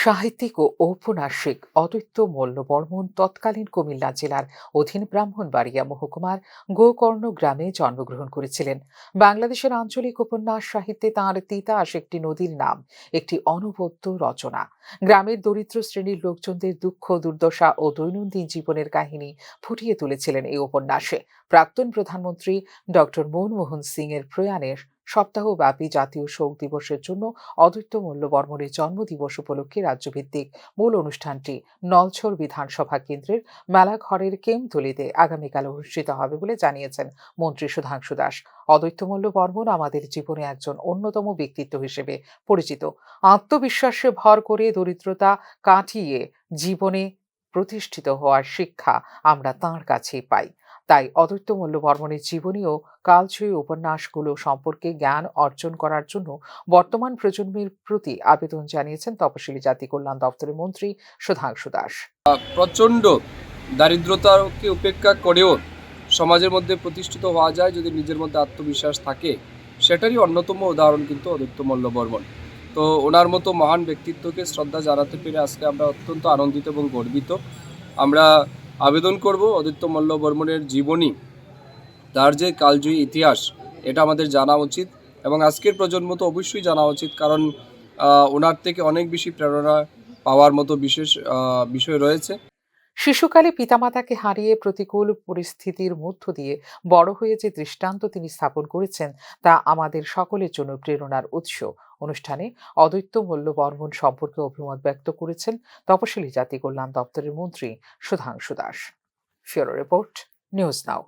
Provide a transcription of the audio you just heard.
সাহিত্যিক ও ঔপন্যাসিক অদ্বৈত মল্লবর্মণ তৎকালীন কুমিল্লা জেলার অধীন ব্রাহ্মণবাড়িয়া মহকুমার গোকর্ণ গ্রামে জন্মগ্রহণ করেছিলেন। বাংলাদেশের আঞ্চলিক উপন্যাস সাহিত্যে তাঁর তিতাস একটি নদীর নাম একটি অনবদ্য রচনা। গ্রামের দরিদ্র শ্রেণীর লোকজনদের দুঃখ দুর্দশা ও দৈনন্দিন জীবনের কাহিনী ফুটিয়ে তুলেছিলেন এই উপন্যাসে। প্রাক্তন প্রধানমন্ত্রী ডক্টর মনমোহন সিং এর প্রয়াণের সপ্তাহব্যাপী জাতীয় শোক দিবসের জন্য অদ্বৈত মল্লবর্মণের জন্মদিবস উপলক্ষে রাজ্যভিত্তিক মূল অনুষ্ঠানটি নলছড় বিধানসভা কেন্দ্রের মেলাঘরের কেমতলিতে আগামীকাল অনুষ্ঠিত হবে বলে জানিয়েছেন মন্ত্রী সুধাংশু দাস। অদ্বৈত মল্লবর্মণ আমাদের জীবনে একজন অন্যতম ব্যক্তিত্ব হিসেবে পরিচিত। আত্মবিশ্বাসে ভর করে দরিদ্রতা কাটিয়ে জীবনে প্রতিষ্ঠিত হওয়ার শিক্ষা আমরা তাঁর কাছেই পাই। তাই অদ্বৈত মল্লবর্মণের জীবনী ও কালজয়ী উপন্যাসগুলো সম্পর্কে জ্ঞান অর্জন করার জন্য বর্তমান প্রজন্মের প্রতি আবেদন জানিয়েছেন তপশিলি জাতি কল্যাণ দপ্তরের মন্ত্রী সুধাংশু দাস। প্রচণ্ড দারিদ্রতাকে উপেক্ষা করেও সমাজের মধ্যে প্রতিষ্ঠিত হওয়া যায় যদি নিজের মধ্যে আত্মবিশ্বাস থাকে, সেটারই অন্যতম উদাহরণ কিন্তু অদ্বৈত মল্লবর্মণ। তো ওনার মতো মহান ব্যক্তিত্বকে শ্রদ্ধা জানাতে পেরে আজকে আমরা অত্যন্ত আনন্দিত এবং গর্বিত। আমরা আবেদন করব অদ্বৈত মল্লবর্মণের জীবনী, তার যে কালজয়ী ইতিহাস, এটা আমাদের জানা উচিত এবং আজকের প্রজন্ম তো অবশ্যই জানা উচিত, কারণ ওনার থেকে অনেক বেশি প্রেরণা পাওয়ার মতো বিশেষ বিষয় রয়েছে। শিশুকালে পিতামাতাকে হারিয়ে প্রতিকূল পরিস্থিতির মধ্য দিয়ে বড় হয়ে যে দৃষ্টান্ত তিনি স্থাপন করেছেন তা আমাদের সকলের জন্য প্রেরণার উৎস। অনুষ্ঠানে অদ্বৈত মল্লবর্মণ সম্পর্কে অভিমত ব্যক্ত করেছেন তপশিলি জাতি কল্যাণ দপ্তরের মন্ত্রী Sudhanshu Das. Bureau report, News নাও।